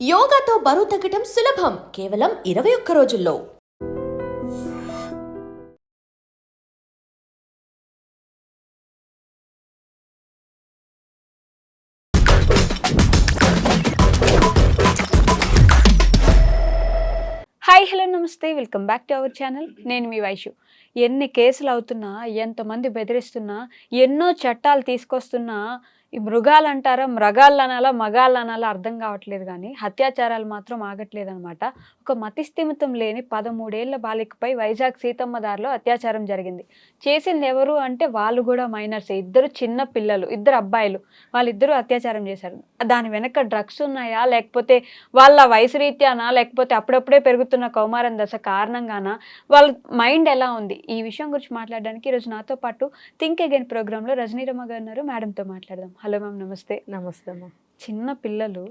యోగాతో బరువు తగ్గటం సులభం కేవలం 21 రోజుల్లో. హాయ్ హలో నమస్తే welcome back to our channel. నేను మీ వైషు. ఎన్ని కేసులు అవుతున్నా, ఎంతమంది బెదిరిస్తున్నా, ఎన్నో చట్టాలు తీసుకొస్తున్నా, ఈ మృగాలు అంటారా, మృగాళ్ళు అనాలా, మగాళ్ళు అనాలా అర్థం కావట్లేదు. కానీ అత్యాచారాలు మాత్రం ఆగట్లేదు అనమాట. ఒక మతిస్థిమితం లేని 13 ఏళ్ల బాలికపై వైజాగ్ సీతమ్మ దారిలో అత్యాచారం జరిగింది. చేసింది ఎవరు అంటే వాళ్ళు కూడా మైనర్సే, ఇద్దరు చిన్న పిల్లలు, ఇద్దరు అబ్బాయిలు. వాళ్ళిద్దరూ అత్యాచారం చేశారు. దాని వెనక డ్రగ్స్ ఉన్నాయా, లేకపోతే వాళ్ళ వయసు రీత్యానా, లేకపోతే అప్పుడప్పుడే పెరుగుతున్న కౌమారం దశ కారణంగానా, వాళ్ళ మైండ్ ఎలా ఉంది, ఈ విషయం గురించి మాట్లాడడానికి ఈరోజు నాతో పాటు థింక్ అగైన్ ప్రోగ్రాంలో రజనీరమ్మ గారు ఉన్నారు. మేడంతో మాట్లాడదాం. హలో మ్యామ్, నమస్తే. నమస్తే అమ్మా. చిన్న పిల్లలు,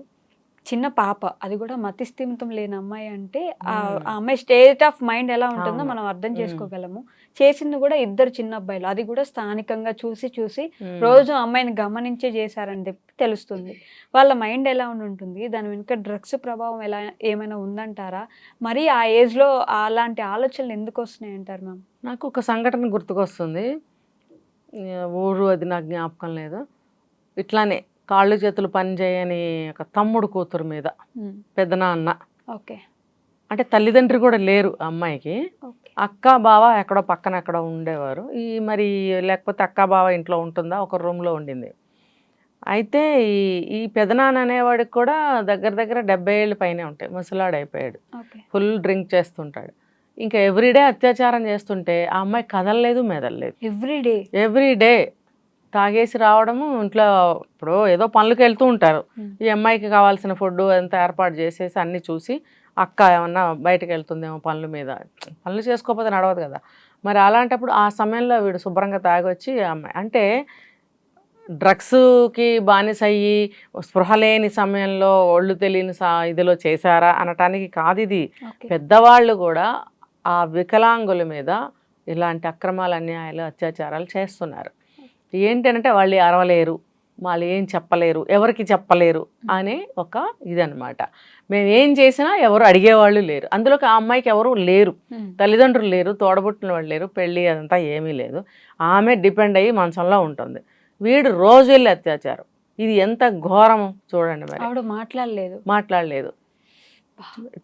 చిన్న పాప, అది కూడా మతిస్థిమితం లేని అమ్మాయి అంటే ఆ అమ్మాయి స్టేట్ ఆఫ్ మైండ్ ఎలా ఉంటుందో మనం అర్థం చేసుకోగలము. చేసింది కూడా ఇద్దరు చిన్న అబ్బాయిలు, అది కూడా స్థానికంగా చూసి రోజు అమ్మాయిని గమనించే చేశారని చెప్పి తెలుస్తుంది. వాళ్ళ మైండ్ ఎలా ఉంటుంది, దాని వెనుక డ్రగ్స్ ప్రభావం ఎలా ఏమైనా ఉందంటారా? మరి ఆ ఏజ్లో అలాంటి ఆలోచనలు ఎందుకు వస్తున్నాయి అంటారు మ్యామ్? నాకు ఒక సంఘటన గుర్తుకొస్తుంది. ఊరు అది నాకు జ్ఞాపకం లేదు. ఇట్లానే కాళ్ళు చేతులు పని చేయని ఒక తమ్ముడు కూతురు మీద పెద్దనాన్న, ఓకే, అంటే తల్లిదండ్రి కూడా లేరు అమ్మాయికి. అక్క బావ ఎక్కడో పక్కన ఎక్కడో ఉండేవారు. మరి లేకపోతే అక్క బావ ఇంట్లో ఉంటుందా, ఒక రూమ్లో ఉండింది. అయితే ఈ పెదనాన్న అనేవాడికి కూడా దగ్గర దగ్గర 70 ఏళ్ళు పైనే ఉంటాయి. ముసలాడు అయిపోయాడు, ఫుల్ డ్రింక్ చేస్తుంటాడు. ఇంకా ఎవ్రీడే అత్యాచారం చేస్తుంటే ఆ అమ్మాయి కదలలేదు, మెదలలేదు. ఎవ్రీడే తాగేసి రావడము, ఇంట్లో ఇప్పుడు ఏదో పనులకు వెళ్తూ ఉంటారు. ఈ అమ్మాయికి కావాల్సిన ఫుడ్ అంతా ఏర్పాటు చేసేసి అన్నీ చూసి, అక్క ఏమన్నా బయటకు వెళ్తుందేమో పనుల మీద, పనులు చేసుకోకపోతే నడవదు కదా. మరి అలాంటప్పుడు ఆ సమయంలో వీడు శుభ్రంగా తాగొచ్చి అమ్మాయి అంటే డ్రగ్స్కి బానిస అయ్యి స్పృహ లేని సమయంలో ఒళ్ళు తెలియని ఇదిలో చేశారా అనటానికి కాదు ఇది. పెద్దవాళ్ళు కూడా ఆ వికలాంగుల మీద ఇలాంటి అక్రమాలు, అన్యాయాలు, అత్యాచారాలు చేస్తున్నారు. ఏంటంటే వాళ్ళు అరవలేరు, వాళ్ళు ఏం చెప్పలేరు, ఎవరికి చెప్పలేరు అనే ఒక ఇదనమాట. మేము ఏం చేసినా ఎవరు అడిగేవాళ్ళు లేరు. అందులోకి ఆ అమ్మాయికి ఎవరు లేరు, తల్లిదండ్రులు లేరు, తోడబుట్టిన వాళ్ళు లేరు, పెళ్ళి అదంతా ఏమీ లేదు. ఆమె డిపెండ్ అయ్యి మంచంలో ఉంటుంది. వీడు రోజు వెళ్ళి అత్యాచారం. ఇది ఎంత ఘోరం చూడండి. మరి మాట్లాడలేదు,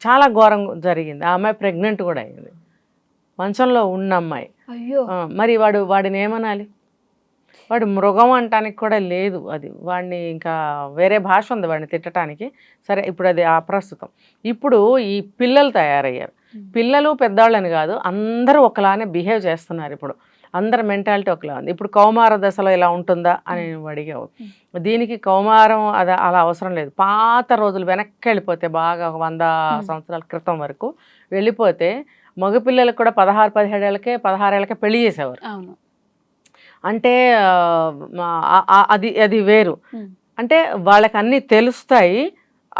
చాలా ఘోరం జరిగింది. ఆ అమ్మాయి ప్రెగ్నెంట్ కూడా అయింది, మంచంలో ఉన్న అమ్మాయి. మరి వాడిని ఏమనాలి? వాడు మృగం అంటానికి కూడా లేదు. అది వాడిని ఇంకా వేరే భాష ఉంది వాడిని తిట్టడానికి. సరే, ఇప్పుడు అది అప్రస్తుతం. ఇప్పుడు ఈ పిల్లలు తయారయ్యారు. పిల్లలు పెద్దవాళ్ళని కాదు, అందరూ ఒకలానే బిహేవ్ చేస్తున్నారు. ఇప్పుడు అందరి మెంటాలిటీ ఒకలా ఉంది. ఇప్పుడు కౌమార దశలో ఇలా ఉంటుందా అని అడిగావు. దీనికి కౌమారం అది అలా అవసరం లేదు. పాత రోజులు వెనక్కి వెళ్ళిపోతే, బాగా 100 సంవత్సరాల క్రితం వరకు వెళ్ళిపోతే మగపిల్లలకు కూడా 16-17 ఏళ్ళకే 16 ఏళ్ళకే పెళ్లి చేసేవారు. అంటే అది వేరు. అంటే వాళ్ళకి అన్నీ తెలుస్తాయి,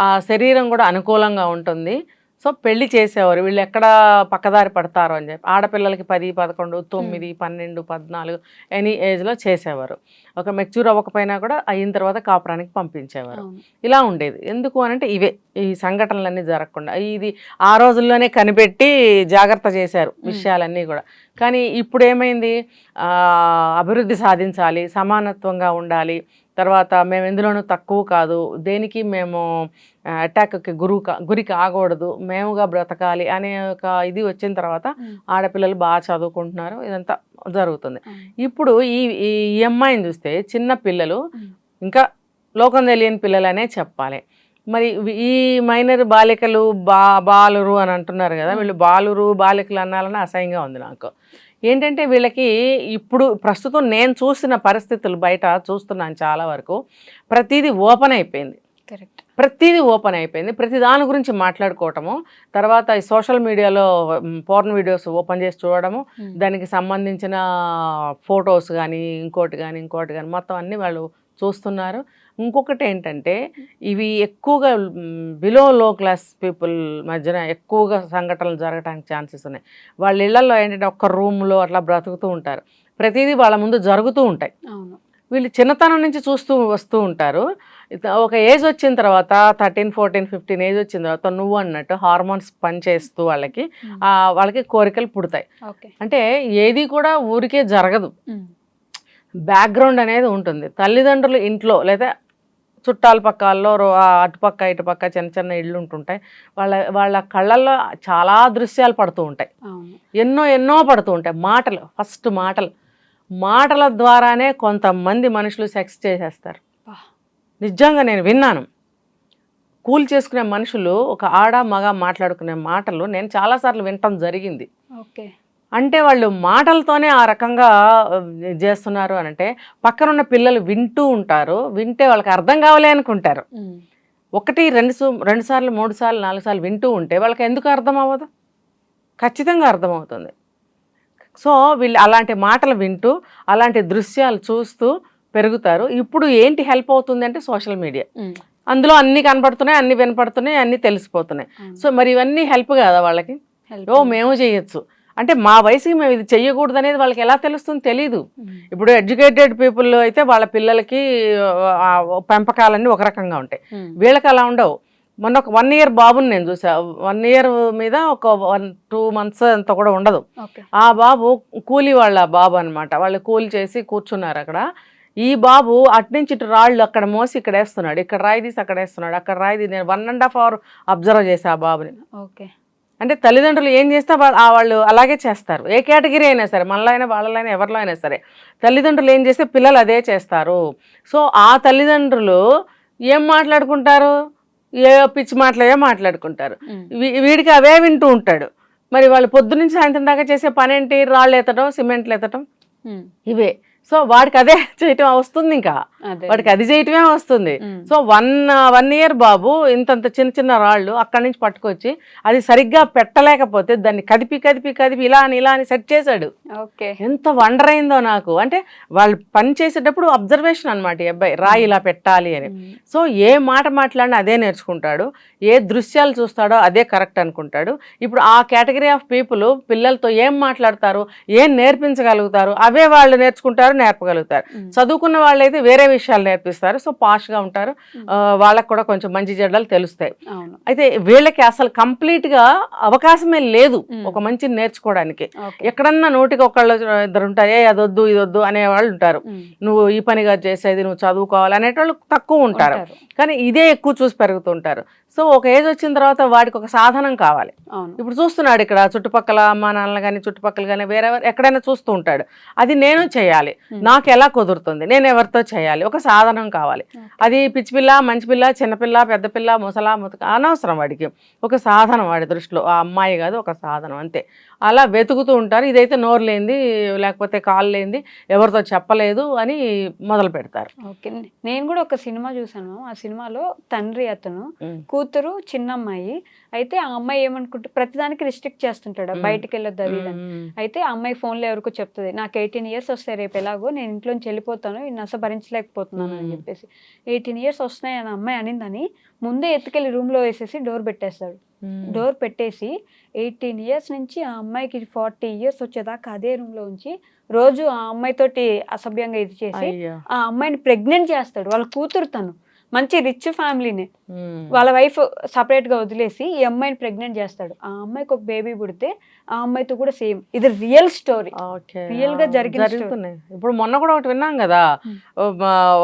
ఆ శరీరం కూడా అనుకూలంగా ఉంటుంది. సో పెళ్లి చేసేవారు. వీళ్ళు ఎక్కడ పక్కదారి పడతారో అని చెప్పి ఆడపిల్లలకి 10, 11, 9, 12, 14 ఎనీ ఏజ్లో చేసేవారు. ఒక మెచ్యూర్ అవ్వకపోయినా కూడా అయిన తర్వాత కాపురానికి పంపించేవారు. ఇలా ఉండేది. ఎందుకు అనంటే ఇవే ఈ సంఘటనలన్నీ జరగకుండా ఇది ఆ రోజుల్లోనే కనిపెట్టి జాగ్రత్త చేశారు విషయాలన్నీ కూడా. కానీ ఇప్పుడు ఏమైంది, అభివృద్ధి సాధించాలి, సమానత్వంగా ఉండాలి, తర్వాత మేము ఎందులోనూ తక్కువ కాదు, దేనికి మేము అటాక్కి గురి కాకూడదు, మేముగా బ్రతకాలి అనే ఒక ఇది వచ్చిన తర్వాత ఆడపిల్లలు బాగా చదువుకుంటున్నారు, ఇదంతా జరుగుతుంది. ఇప్పుడు ఈ అమ్మాయిని చూస్తే చిన్న పిల్లలు, ఇంకా లోకం తెలియని పిల్లలనే చెప్పాలి. మరి ఈ మైనర్ బాలికలు బాలురు అని అంటున్నారు కదా, వీళ్ళు బాలురు బాలికలు అనాలని అసహ్యంగా ఉంది నాకు. ఏంటంటే వీళ్ళకి ఇప్పుడు ప్రస్తుతం నేను చూసిన పరిస్థితులు, బయట చూస్తున్నాను చాలా వరకు ప్రతిదీ ఓపెన్ అయిపోయింది. ప్రతి దాని గురించి మాట్లాడుకోవటము, తర్వాత ఈ సోషల్ మీడియాలో పోర్న్ వీడియోస్ ఓపెన్ చేసి చూడడము, దానికి సంబంధించిన ఫొటోస్ కానీ ఇంకోటి కానీ మొత్తం అన్నీ వాళ్ళు చూస్తున్నారు. ఇంకొకటి ఏంటంటే ఇవి ఎక్కువగా లో క్లాస్ పీపుల్ మధ్యన ఎక్కువగా సంఘటనలు జరగడానికి ఛాన్సెస్ ఉన్నాయి. వాళ్ళ ఇళ్లలో ఏంటంటే ఒక్క రూమ్లో అట్లా బ్రతుకుతూ ఉంటారు, ప్రతిదీ వాళ్ళ ముందు జరుగుతూ ఉంటాయి. వీళ్ళు చిన్నతనం నుంచి చూస్తూ వస్తూ ఉంటారు. ఒక ఏజ్ వచ్చిన తర్వాత 13, 14, 15 ఏజ్ వచ్చిన తర్వాత నువ్వు అన్నట్టు హార్మోన్స్ పనిచేస్తూ వాళ్ళకి కోరికలు పుడతాయి. అంటే ఏది కూడా ఊరికే జరగదు, బ్యాక్గ్రౌండ్ అనేది ఉంటుంది. తల్లిదండ్రులు ఇంట్లో లేదా చుట్టాల పక్కల్లో అటుపక్క ఇటుపక్క చిన్న చిన్న ఇళ్ళు ఉంటుంటాయి. వాళ్ళ కళ్ళల్లో చాలా దృశ్యాలు పడుతూ ఉంటాయి, ఎన్నో పడుతూ ఉంటాయి. ఫస్ట్ మాటల ద్వారానే కొంతమంది మనుషులు సెక్స్ చేసేస్తారు. నిజంగా నేను విన్నాను. కూల్ చేసుకునే మనుషులు ఒక ఆడ మగ మాట్లాడుకునే మాటలు నేను చాలాసార్లు వినటం జరిగింది. అంటే వాళ్ళు మాటలతోనే ఆ రకంగా చేస్తున్నారు అని అంటే పక్కనున్న పిల్లలు వింటూ ఉంటారు. వింటే వాళ్ళకి అర్థం కావాలి అనుకుంటారు. 1, 2 సార్లు 3 సార్లు 4 సార్లు వింటూ ఉంటే వాళ్ళకి ఎందుకు అర్థం అవ్వదు? ఖచ్చితంగా అర్థమవుతుంది. సో వీళ్ళు అలాంటి మాటలు వింటూ అలాంటి దృశ్యాలు చూస్తూ పెరుగుతారు. ఇప్పుడు ఏంటి హెల్ప్ అవుతుంది అంటే సోషల్ మీడియా. అందులో అన్నీ కనపడుతున్నాయి, అన్నీ వినపడుతున్నాయి, అన్నీ తెలిసిపోతున్నాయి. సో మరి ఇవన్నీ హెల్ప్ కాదా వాళ్ళకి? మేము చేయొచ్చు అంటే మా వయసుకి మేము ఇది చెయ్యకూడదు అనేది వాళ్ళకి ఎలా తెలుస్తుంది? తెలీదు. ఇప్పుడు ఎడ్యుకేటెడ్ పీపుల్ అయితే వాళ్ళ పిల్లలకి పెంపకాలన్నీ ఒక రకంగా ఉంటాయి, వీళ్ళకి అలా ఉండవు. మొన్న ఒక 1 year బాబుని నేను చూసా. 1 year మీద ఒక 1-2 months అంత కూడా ఉండదు. ఆ బాబు కూలీ వాళ్ళ బాబు అనమాట. వాళ్ళు కూలి చేసి కూర్చున్నారు అక్కడ. ఈ బాబు అట్నుంచి ఇటు రాళ్ళు అక్కడ మోసి ఇక్కడ వేస్తున్నాడు, ఇక్కడ రాయి తీసి అక్కడ వేస్తున్నాడు, అక్కడ రాయి నేను 1.5 hour అబ్జర్వ్ చేసా ఆ బాబుని. అంటే తల్లిదండ్రులు ఏం చేస్తే వాళ్ళు అలాగే చేస్తారు. ఏ కేటగిరీ అయినా సరే, మనలో అయినా వాళ్ళలో అయినా ఎవరిలో అయినా సరే తల్లిదండ్రులు ఏం చేస్తే పిల్లలు అదే చేస్తారు. సో ఆ తల్లిదండ్రులు ఏం మాట్లాడుకుంటారు? ఏ పిచ్చి మాటలే మాట్లాడుకుంటారు. వీడికి అవే వింటూ ఉంటాడు. మరి వాళ్ళు పొద్దునుంచి సాయంత్రం దాకా చేసే పని ఏంటి? రాళ్ళు ఎత్తడం, సిమెంట్లు ఎత్తడం, ఇవే. సో వాడికి అదే చేయటం వస్తుంది, ఇంకా వాడికి అది చేయటమే వస్తుంది. సో 1 year బాబు ఇంతంత చిన్న చిన్న రాళ్ళు అక్కడి నుంచి పట్టుకొచ్చి అది సరిగ్గా పెట్టలేకపోతే దాన్ని కదిపి ఇలా అని సెట్ చేశాడు. ఎంత వండర్ అయిందో నాకు. అంటే వాళ్ళు పని చేసేటప్పుడు అబ్జర్వేషన్ అనమాట ఈ అబ్బాయి, రాయి ఇలా పెట్టాలి అని. సో ఏ మాట మాట్లాడినా అదే నేర్చుకుంటాడు, ఏ దృశ్యాలు చూస్తాడో అదే కరెక్ట్ అనుకుంటాడు. ఇప్పుడు ఆ కేటగిరీ ఆఫ్ పీపుల్ పిల్లలతో ఏం మాట్లాడతారు, ఏం నేర్పించగలుగుతారు, అవే వాళ్ళు నేర్చుకుంటారు, నేర్పగలుగుతారు. చదువుకున్న వాళ్ళైతే వేరే విషయాలు నేర్పిస్తారు. సో పాష్గా ఉంటారు, వాళ్ళకు కూడా కొంచెం మంచి చెడ్డలు తెలుస్తాయి. అయితే వీళ్ళకి అసలు కంప్లీట్ గా అవకాశమే లేదు ఒక మంచి నేర్చుకోవడానికి. ఎక్కడన్నా నోటికి ఒకళ్ళు ఇద్దరు ఉంటారు, అదొద్దు ఇదొద్దు అనేవాళ్ళు ఉంటారు. నువ్వు ఈ పనిగా చేసేది నువ్వు చదువుకోవాలి అనేటోళ్ళు తక్కువ ఉంటారు, కానీ ఇదే ఎక్కువ చూసి పెరుగుతుంటారు. సో ఒక ఏజ్ వచ్చిన తర్వాత వాడికి ఒక సాధనం కావాలి. ఇప్పుడు చూస్తున్నాడు ఇక్కడ చుట్టుపక్కల అమ్మా నాన్నలు కానీ చుట్టుపక్కల కానీ వేరే ఎక్కడైనా చూస్తూ ఉంటాడు. అది నేను చేయాలి, నాకు ఎలా కుదురుతుంది, నేను ఎవరితో చేయాలి, ఒక సాధనం కావాలి. అది పిచ్చిపిల్ల, మంచి పిల్ల, చిన్నపిల్ల, పెద్ద పిల్ల, ముసలా ముతక అనవసరం. వాడికి ఒక సాధనం, వాడి దృష్టిలో ఆ అమ్మాయి కాదు, ఒక సాధనం అంతే. అలా వెతుకుతూ ఉంటారు. ఇదైతే నోరు లేనిది లేకపోతే కాళ్ళు లేనిది, ఎవరితో చెప్పలేదు అని మొదలు పెడతారు. ఓకే, నేను కూడా ఒక సినిమా చూసాను. ఆ సినిమాలో తండ్రి అతను, కూతురు చిన్నమ్మాయి. అయితే ఆ అమ్మాయి ఏమనుకుంటే ప్రతిదానికి రిస్ట్రిక్ట్ చేస్తుంటాడు, బయటికి వెళ్ళొద్దు అది అని. అయితే ఆ అమ్మాయి ఫోన్లో ఎవరికో చెప్తుంది, నాకు 18 years వస్తాయి రేపు, ఎలాగో నేను ఇంట్లోంచి వెళ్ళిపోతాను, ఈ నస భరించలేకపోతున్నాను అని చెప్పేసి. 18 years వస్తున్నాయి అని అమ్మాయి అనిందని ముందే ఎత్తుకెళ్ళి రూమ్లో వేసేసి డోర్ పెట్టేస్తాడు. డోర్ పెట్టేసి 18 years నుంచి ఆ అమ్మాయికి 40 years వచ్చేదాకా అదే రూమ్లో ఉంచి రోజు ఆ అమ్మాయితోటి అసభ్యంగా ఇది చేసి ఆ అమ్మాయిని ప్రెగ్నెంట్ చేస్తాడు. వాళ్ళ కూతురు, తను మంచి రిచ్ ఫ్యామిలీనే, వాళ్ళ వైఫ్ సపరేట్ గా వదిలేసి ఈ అమ్మాయిని ప్రెగ్నెంట్ చేస్తాడు. ఆ అమ్మాయికి ఒక బేబీ పుడితే ఆ అమ్మాయితో కూడా సేమ్. ఇది రియల్ స్టోరీ, రియల్ గా జరుగుతున్నాయి. ఇప్పుడు మొన్న కూడా ఒకటి విన్నాం కదా,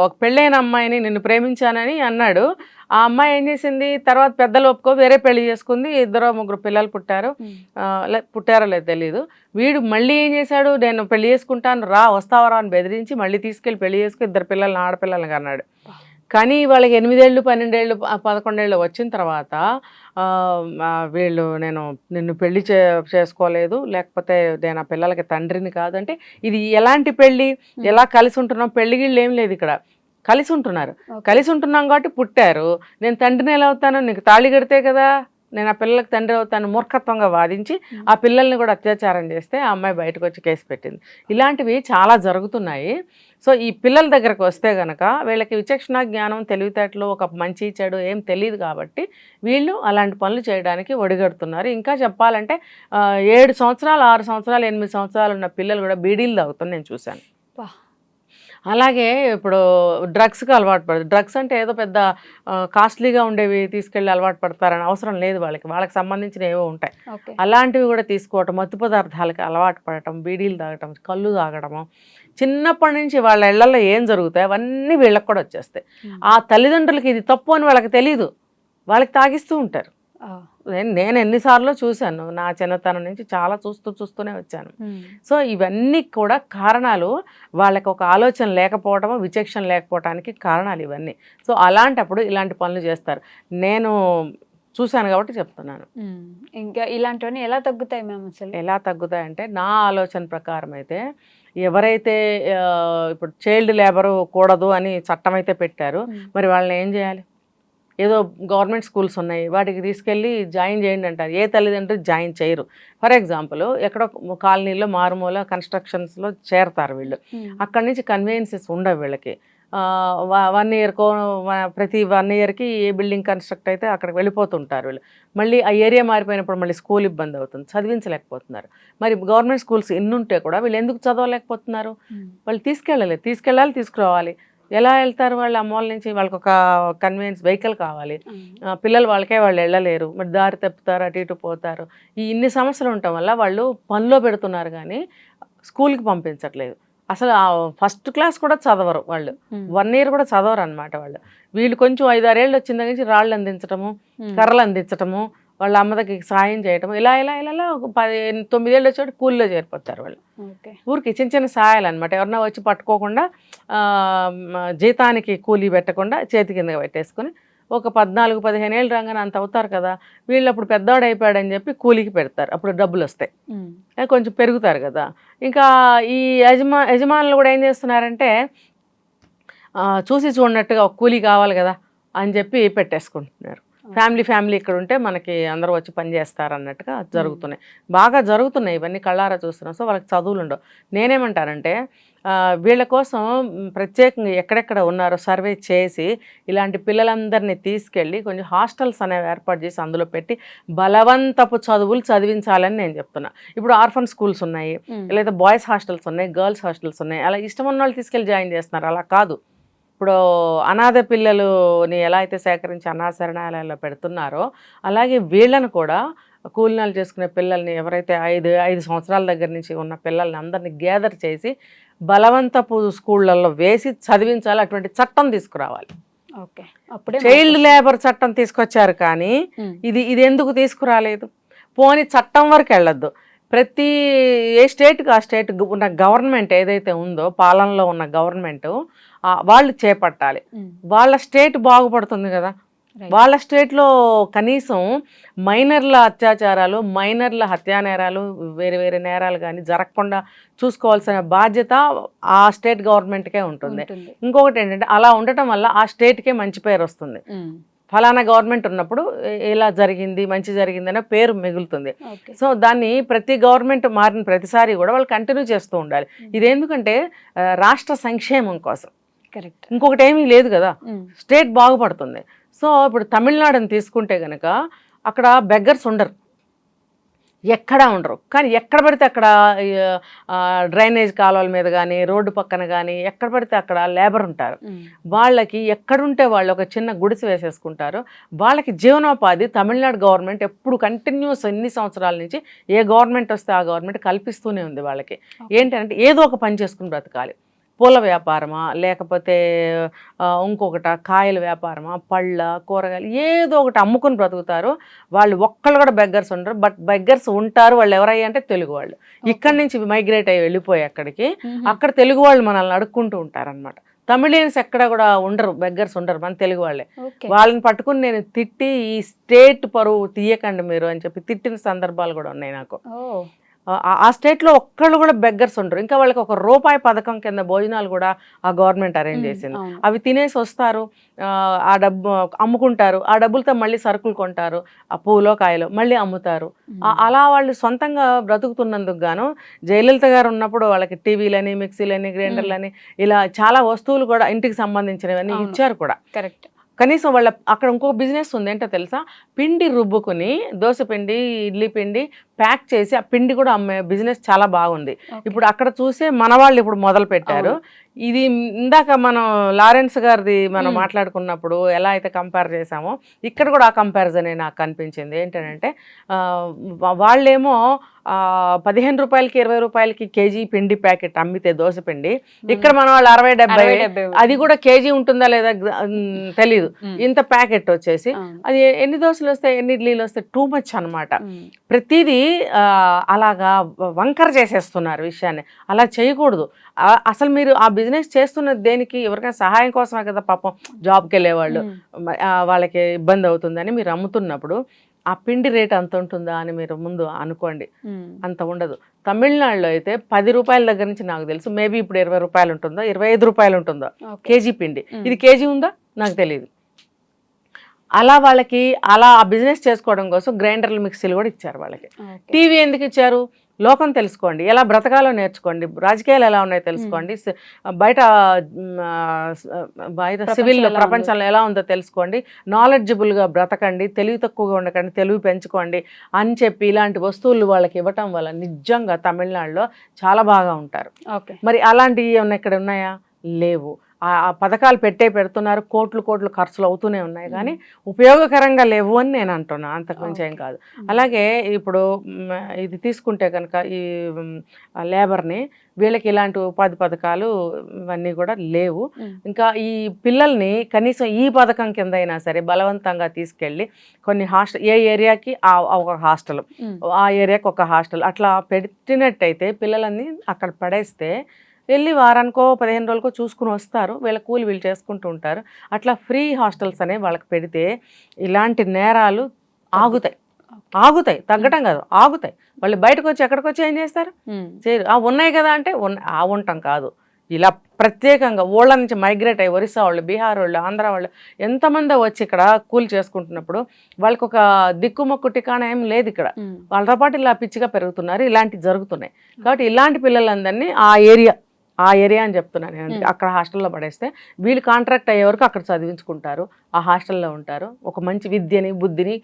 ఒక పెళ్ళైన అమ్మాయిని నిన్ను ప్రేమించానని అన్నాడు. ఆ అమ్మాయి ఏం చేసింది, తర్వాత పెద్దలు ఒప్పుకో వేరే పెళ్లి చేసుకుంది, 2-3 పిల్లలు పుట్టారో లేదు తెలీదు. వీడు మళ్ళీ ఏం చేశాడు, నేను పెళ్లి చేసుకుంటాను రా, వస్తావరా అని బెదిరించి మళ్ళీ తీసుకెళ్ళి పెళ్లి చేసుకుని 2 పిల్లల్ని, ఆడపిల్లల్ని అన్నాడు. కానీ వాళ్ళకి 8 ఏళ్ళు 12 ఏళ్ళు 11 ఏళ్ళు వచ్చిన తర్వాత వీళ్ళు నేను నిన్ను పెళ్లి చేసుకోలేదు, లేకపోతే నేను ఆ పిల్లలకి తండ్రిని కాదంటే, ఇది ఎలాంటి పెళ్ళి, ఎలా కలిసి ఉంటున్నాం, పెళ్లి గిళ్ళు ఏం లేదు ఇక్కడ, కలిసి ఉంటున్నారు. కలిసి ఉంటున్నాం కాబట్టి పుట్టారు. నేను తండ్రిని ఎలా అవుతాను, నీకు తాళి కడితే కదా నేను ఆ పిల్లలకు తండ్రి అవుతాను మూర్ఖత్వంగా వాదించి ఆ పిల్లల్ని కూడా అత్యాచారం చేస్తే ఆ అమ్మాయి బయటకు వచ్చి కేసు పెట్టింది. ఇలాంటివి చాలా జరుగుతున్నాయి. సో ఈ పిల్లల దగ్గరకు వస్తే కనుక వీళ్ళకి విచక్షణ జ్ఞానం, తెలివితేటలు, ఒక మంచి చెడు ఏం తెలియదు కాబట్టి వీళ్ళు అలాంటి పనులు చేయడానికి ఒడిగడుతున్నారు. ఇంకా చెప్పాలంటే 7 సంవత్సరాలు 6 సంవత్సరాలు 8 సంవత్సరాలు ఉన్న పిల్లలు కూడా బీడీలు తాగుతారు నేను చూశాను. అలాగే ఇప్పుడు డ్రగ్స్కి అలవాటు పడదు. డ్రగ్స్ అంటే ఏదో పెద్ద కాస్ట్లీగా ఉండేవి తీసుకెళ్ళి అలవాటు పడతారని అవసరం లేదు వాళ్ళకి సంబంధించిన ఏవో ఉంటాయి. ఓకే. అలాంటివి కూడా తీసుకోవటం, మత్తు పదార్థాలకి అలవాటు పడటం, బీడీలు తాగటం, కళ్ళు తాగడము, చిన్నప్పటి నుంచి వాళ్ళ ఇళ్లలో ఏం జరుగుతాయి అవన్నీ వీళ్ళకి కూడా వచ్చేస్తాయి. ఆ తల్లిదండ్రులకి ఇది తప్పు అని వాళ్ళకి తెలీదు, వాళ్ళకి తాగిస్తూ ఉంటారు. నేను ఎన్నిసార్లు చూశాను, నా చిన్నతనం నుంచి చాలా చూస్తూనే వచ్చాను. సో ఇవన్నీ కూడా కారణాలు, వాళ్ళకి ఒక ఆలోచన లేకపోవడము, విచక్షణ లేకపోవడానికి కారణాలు ఇవన్నీ. సో అలాంటప్పుడు ఇలాంటి పనులు చేస్తారు. నేను చూశాను కాబట్టి చెప్తున్నాను. ఇంకా ఇలాంటివన్నీ ఎలా తగ్గుతాయి మ్యామ్? అసలు ఎలా తగ్గుతాయంటే నా ఆలోచన ప్రకారం అయితే, ఎవరైతే ఇప్పుడు చైల్డ్ లేబర్ కూడదు అని చట్టం అయితే పెట్టారు, మరి వాళ్ళని ఏం చేయాలి? ఏదో గవర్నమెంట్ స్కూల్స్ ఉన్నాయి, వాటికి తీసుకెళ్ళి జాయిన్ చేయండి అంటారు. ఏ తల్లిదండ్రులు జాయిన్ చేయరు. ఫర్ ఎగ్జాంపుల్ ఎక్కడో కాలనీలో మారుమూల కన్స్ట్రక్షన్స్లో చేరతారు వీళ్ళు, అక్కడి నుంచి కన్వీనియన్సెస్ ఉండవు వీళ్ళకి. 1 ఇయర్కో ప్రతి 1 ఇయర్కి ఏ బిల్డింగ్ కన్స్ట్రక్ట్ అయితే అక్కడికి వెళ్ళిపోతుంటారు వీళ్ళు. మళ్ళీ ఆ ఏరియా మారిపోయినప్పుడు మళ్ళీ స్కూల్ ఇబ్బంది అవుతుంది, చదివించలేకపోతున్నారు. మరి గవర్నమెంట్ స్కూల్స్ ఎన్ని ఉంటే కూడా వీళ్ళు ఎందుకు చదవలేకపోతున్నారు? వాళ్ళు తీసుకెళ్ళాలి, తీసుకురావాలి. ఎలా వెళ్తారు వాళ్ళు? అమ్మోళ్ళ నుంచి వాళ్ళకి ఒక కన్వీనియన్స్ వెహికల్ కావాలి, పిల్లలు వాళ్ళకే వాళ్ళు వెళ్ళలేరు, మరి దారి తప్పుతారు, అటు ఇటు పోతారు. ఇన్ని సమస్యలు ఉండటం వల్ల వాళ్ళు పనిలో పెడుతున్నారు కానీ స్కూల్కి పంపించట్లేదు. అసలు ఫస్ట్ క్లాస్ కూడా చదవరు వాళ్ళు, 1 ఇయర్ కూడా చదవరు అనమాట వాళ్ళు. వీళ్ళు కొంచెం 5-6 ఏళ్ళు వచ్చిన దగ్గర నుంచి రాళ్ళు అందించటము, కర్రలు అందించటము, వాళ్ళ అమ్మ దగ్గరికి సాయం చేయటం, ఇలా 9 ఏళ్ళు వచ్చేవాడు కూలీలో చేరిపోతారు వాళ్ళు. ఊరికి చిన్న సహాయాలు అనమాట. ఎవరన్నా వచ్చి పట్టుకోకుండా, జీతానికి కూలీ పెట్టకుండా చేతి కింద పెట్టేసుకుని ఒక 14-15 ఏళ్ళు రాగానే అంత అవుతారు కదా, వీళ్ళు అప్పుడు పెద్దవాడు అయిపోయాడని చెప్పి కూలీకి పెడతారు. అప్పుడు డబ్బులు వస్తాయి, కొంచెం పెరుగుతారు కదా. ఇంకా ఈ యజమానులు కూడా ఏం చేస్తున్నారంటే, చూసి చూడనట్టుగా ఒక కూలీ కావాలి కదా అని చెప్పి పెట్టేసుకుంటున్నారు. ఫ్యామిలీ ఇక్కడ ఉంటే మనకి అందరూ వచ్చి పని చేస్తారు అన్నట్టుగా జరుగుతున్నాయి, బాగా జరుగుతున్నాయి. ఇవన్నీ కళ్ళారా చూస్తున్నాం. సో వాళ్ళకి చదువులు ఉండవు. నేనేమంటానంటే, వీళ్ళ కోసం ప్రత్యేకంగా ఎక్కడెక్కడ ఉన్నారో సర్వే చేసి ఇలాంటి పిల్లలందరినీ తీసుకెళ్ళి కొంచెం హాస్టల్స్ అనేవి ఏర్పాటు చేసి అందులో పెట్టి బలవంతపు చదువులు చదివించాలని నేను చెప్తున్నా. ఇప్పుడు ఆర్ఫన్ స్కూల్స్ ఉన్నాయి, లేదా బాయ్స్ హాస్టల్స్ ఉన్నాయి, గర్ల్స్ హాస్టల్స్ ఉన్నాయి. అలా ఇష్టం ఉన్న వాళ్ళు తీసుకెళ్ళి జాయిన్ చేస్తున్నారు. అలా కాదు. ఇప్పుడు అనాథ పిల్లలుని ఎలా అయితే సేకరించి అనాథ శరణాలయాల్లో పెడుతున్నారో, అలాగే వీళ్ళను కూడా కూలినాలు చేసుకునే పిల్లల్ని, ఎవరైతే 5 సంవత్సరాల దగ్గర నుంచి ఉన్న పిల్లల్ని అందరినీ గ్యాదర్ చేసి బలవంతపు స్కూళ్ళల్లో వేసి చదివించాలి. అటువంటి చట్టం తీసుకురావాలి. ఓకే, అప్పుడే చైల్డ్ లేబర్ చట్టం తీసుకొచ్చారు కానీ ఇది ఎందుకు తీసుకురాలేదు? పోనీ చట్టం వరకు వెళ్ళొద్దు, ప్రతి ఏ స్టేట్కి ఆ స్టేట్ ఉన్న గవర్నమెంట్ ఏదైతే ఉందో, పాలనలో ఉన్న గవర్నమెంట్ వాళ్ళు చేపట్టాలి. వాళ్ళ స్టేట్ బాగుపడుతుంది కదా. వాళ్ళ స్టేట్లో కనీసం మైనర్ల అత్యాచారాలు, మైనర్ల హత్యానేరాలు, వేరే నేరాలు కానీ జరగకుండా చూసుకోవాల్సిన బాధ్యత ఆ స్టేట్ గవర్నమెంట్కే ఉంటుంది. ఇంకొకటి ఏంటంటే, అలా ఉండటం వల్ల ఆ స్టేట్కే మంచి పేరు వస్తుంది. ఫలానా గవర్నమెంట్ ఉన్నప్పుడు ఇలా జరిగింది, మంచి జరిగింది అనే పేరు మిగులుతుంది. సో దాన్ని ప్రతి గవర్నమెంట్ మారిన ప్రతిసారి కూడా వాళ్ళు కంటిన్యూ చేస్తూ ఉండాలి. ఇది ఎందుకంటే రాష్ట్ర సంక్షేమం కోసం, ఇంకొకటి ఏమీ లేదు కదా. స్టేట్ బాగుపడుతుంది. సో ఇప్పుడు తమిళనాడుని తీసుకుంటే కనుక అక్కడ బెగ్గర్స్ ఉండరు, ఎక్కడా ఉండరు. కానీ ఎక్కడ పడితే అక్కడ డ్రైనేజ్ కాలువల మీద కానీ, రోడ్డు పక్కన కానీ, ఎక్కడ పడితే అక్కడ లేబర్ ఉంటారు. వాళ్ళకి ఎక్కడుంటే వాళ్ళు ఒక చిన్న గుడిసె వేసేసుకుంటారు. వాళ్ళకి జీవనోపాధి తమిళనాడు గవర్నమెంట్ ఎప్పుడు కంటిన్యూస్ ఎన్ని సంవత్సరాల నుంచి ఏ గవర్నమెంట్ వస్తే ఆ గవర్నమెంట్ కల్పిస్తూనే ఉంది వాళ్ళకి. ఏంటంటే ఏదో ఒక పని చేసుకుని బ్రతకాలి. పూల వ్యాపారమా, లేకపోతే ఇంకొకట కాయల వ్యాపారమా, పళ్ళ, కూరగాయలు, ఏదో ఒకటి అమ్ముకుని బ్రతుకుతారు. వాళ్ళు ఒక్కళ్ళు కూడా బెగ్గర్స్ ఉండరు. బట్ బెగ్గర్స్ ఉంటారు. వాళ్ళు ఎవరయ్యా అంటే తెలుగు వాళ్ళు. ఇక్కడి నుంచి మైగ్రేట్ అయ్యి వెళ్ళిపోయి అక్కడ తెలుగు వాళ్ళు మనల్ని అడుక్కుంటూ ఉంటారనమాట. తమిళియన్స్ ఎక్కడ కూడా ఉండరు, బెగ్గర్స్ ఉండరు, మన తెలుగు వాళ్ళే. వాళ్ళని పట్టుకుని నేను తిట్టి, ఈ స్టేట్ పరువు తీయకండి మీరు అని చెప్పి తిట్టిన సందర్భాలు కూడా ఉన్నాయి నాకు. ఆ స్టేట్లో ఒక్కళ్ళు కూడా బెగ్గర్స్ ఉండరు. ఇంకా వాళ్ళకి ₹1 పథకం కింద భోజనాలు కూడా ఆ గవర్నమెంట్ అరేంజ్ చేసింది. అవి తినేసి వస్తారు, ఆ డబ్బు అమ్ముకుంటారు. ఆ డబ్బులతో మళ్ళీ సరుకులు కొంటారు, ఆ పూలో కాయలో మళ్ళీ అమ్ముతారు. అలా వాళ్ళు సొంతంగా బ్రతుకుతున్నందుకు గాను జయలలిత గారు ఉన్నప్పుడు వాళ్ళకి టీవీలని, మిక్సీలని, గ్రైండర్లని, ఇలా చాలా వస్తువులు కూడా ఇంటికి సంబంధించినవన్నీ ఇచ్చారు కూడా. కరెక్ట్. కనీసం అక్కడ ఇంకొక బిజినెస్ ఉంది ఏంటో తెలుసా? పిండి రుబ్బుకుని, దోశ పిండి, ఇడ్లీ పిండి ప్యాక్ చేసి ఆ పిండి కూడా అమ్మే బిజినెస్ చాలా బాగుంది. ఇప్పుడు అక్కడ చూసే మన వాళ్ళు ఇప్పుడు మొదలు పెట్టారు. ఇది ఇందాక మనం లారెన్స్ గారిది మనం మాట్లాడుకున్నప్పుడు ఎలా అయితే కంపేర్ చేసామో ఇక్కడ కూడా ఆ కంపారిజనే నాకు కనిపించింది. ఏంటంటే వాళ్ళేమో 15 రూపాయలకి 20 రూపాయలకి కేజీ పిండి ప్యాకెట్ అమ్మితే దోశ పిండి, ఇక్కడ మన వాళ్ళు 60-70, అది కూడా కేజీ ఉంటుందా లేదా తెలీదు. ఇంత ప్యాకెట్ వచ్చేసి అది ఎన్ని దోశలు వస్తాయి, ఎన్ని ఇడ్లీలు వస్తాయి, టూ మచ్ అనమాట. ప్రతిదీ అలాగా వంకర చేసేస్తున్నారు విషయాన్ని. అలా చేయకూడదు. అసలు మీరు ఆ బిజినెస్ చేస్తున్నది దేనికి? ఎవరికైనా సహాయం కోసమే కదా. పాపం జాబ్కి వెళ్ళేవాళ్ళు, వాళ్ళకి ఇబ్బంది అవుతుందని మీరు అమ్ముతున్నప్పుడు ఆ పిండి రేట్ అంత ఉంటుందా అని మీరు ముందు అనుకోండి. అంత ఉండదు. తమిళనాడులో అయితే 10 రూపాయల దగ్గర నుంచి నాకు తెలుసు, మేబీ ఇప్పుడు 20 రూపాయలు ఉంటుందో 25 రూపాయలు ఉంటుందో కేజీ పిండి. ఇది కేజీ ఉందా నాకు తెలియదు. అలా వాళ్ళకి అలా ఆ బిజినెస్ చేసుకోవడం కోసం గ్రైండర్లు మిక్సీలు కూడా ఇచ్చారు వాళ్ళకి. టీవీ ఎందుకు ఇచ్చారు? లోకం తెలుసుకోండి, ఎలా బ్రతకాలో నేర్చుకోండి, రాజకీయాలు ఎలా ఉన్నాయో తెలుసుకోండి, బయట సివిల్ ప్రపంచంలో ఎలా ఉందో తెలుసుకోండి, నాలెడ్జబుల్గా బ్రతకండి, తెలివి తక్కువగా ఉండకండి, తెలివి పెంచుకోండి అని చెప్పి ఇలాంటి వస్తువులు వాళ్ళకి ఇవ్వటం వల్ల నిజంగా తమిళనాడులో చాలా బాగా ఉంటారు. మరి అలాంటివి ఏమన్నా ఇక్కడ ఉన్నాయా? లేవు. ఆ పథకాలు పెడుతున్నారు, కోట్లు ఖర్చులు అవుతూనే ఉన్నాయి, కానీ ఉపయోగకరంగా లేవు అని నేను అంటున్నా, అంతకుమించి ఏం కాదు. అలాగే ఇప్పుడు ఇది తీసుకుంటే కనుక ఈ లేబర్ని, వీళ్ళకి ఇలాంటి ఉపాధి పథకాలు ఇవన్నీ కూడా లేవు. ఇంకా ఈ పిల్లల్ని కనీసం ఈ పథకం కింద అయినా సరే బలవంతంగా తీసుకెళ్ళి కొన్ని హాస్టల్, ఏ ఏరియాకి ఒక హాస్టల్, ఆ ఏరియాకి ఒక హాస్టల్ అట్లా పెట్టినట్టయితే పిల్లలని అక్కడ పడేస్తే వెళ్ళి వారానికో 15 రోజులకో చూసుకుని వస్తారు, వీళ్ళ కూలి వీళ్ళు చేసుకుంటూ ఉంటారు. అట్లా ఫ్రీ హాస్టల్స్ అనేవి వాళ్ళకి పెడితే ఇలాంటి నేరాలు ఆగుతాయి, తగ్గటం కాదు, ఆగుతాయి. వాళ్ళు బయటకు వచ్చి ఎక్కడికి వచ్చి ఏం చేస్తారు? చేయరు. ఉన్నాయి కదా అంటే ఉండటం కాదు, ఇలా ప్రత్యేకంగా ఊళ్ళ నుంచి మైగ్రేట్ అయ్యి ఒరిస్సా వాళ్ళు, బీహార్ వాళ్ళు, ఆంధ్ర వాళ్ళు ఎంతమంది వచ్చి ఇక్కడ కూలి చేసుకుంటున్నప్పుడు వాళ్ళకి ఒక దిక్కుమొక్కు టికాణా ఏం లేదు ఇక్కడ. వాళ్ళతో పాటు ఇలా పిచ్చిగా పెరుగుతున్నారు, ఇలాంటివి జరుగుతున్నాయి. కాబట్టి ఇలాంటి పిల్లలందరినీ ఆ ఏరియా అని చెప్తున్నాను నేను, అక్కడ హాస్టల్లో పడేస్తే వీళ్ళు కాంట్రాక్ట్ అయ్యే వరకు అక్కడ చదివించుకుంటారు, ఆ హాస్టల్లో ఉంటారు, ఒక మంచి విద్యని బుద్ధిని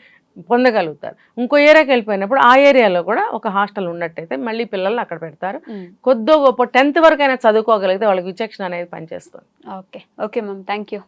పొందగలుగుతారు. ఇంకో ఏరియాకి వెళ్ళిపోయినప్పుడు ఆ ఏరియాలో కూడా ఒక హాస్టల్ ఉన్నట్టయితే మళ్ళీ పిల్లల్ని అక్కడ పెడతారు. కొద్దో గొప్ప 10th వరకు అయినా చదువుకోగలిగితే వాళ్ళకి విచక్షణ అనేది పనిచేస్తుంది. Okay ma'am, thank you.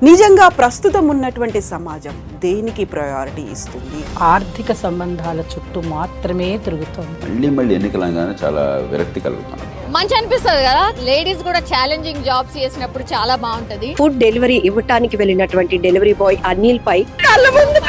నిజంగా ప్రస్తుతం ఉన్నటువంటి సమాజం దేనికి ప్రయారిటీ ఇస్తుంది? ఆర్థిక సంబంధాల చుట్టూ మాత్రమే తిరుగుతుంది. మళ్ళీ ఎన్నికలంగానే చాలా విరక్తి కలుగుతుంది. మంచి అనిపిస్తుంది కదా, లేడీస్ కూడా ఛాలెంజింగ్ జాబ్స్ చేసినప్పుడు చాలా బాగుంటది. ఫుడ్ డెలివరీ ఇవ్వటానికి వెళ్ళినటువంటి డెలివరీ బాయ్ అనిల్ పై కళ్ళ ముందు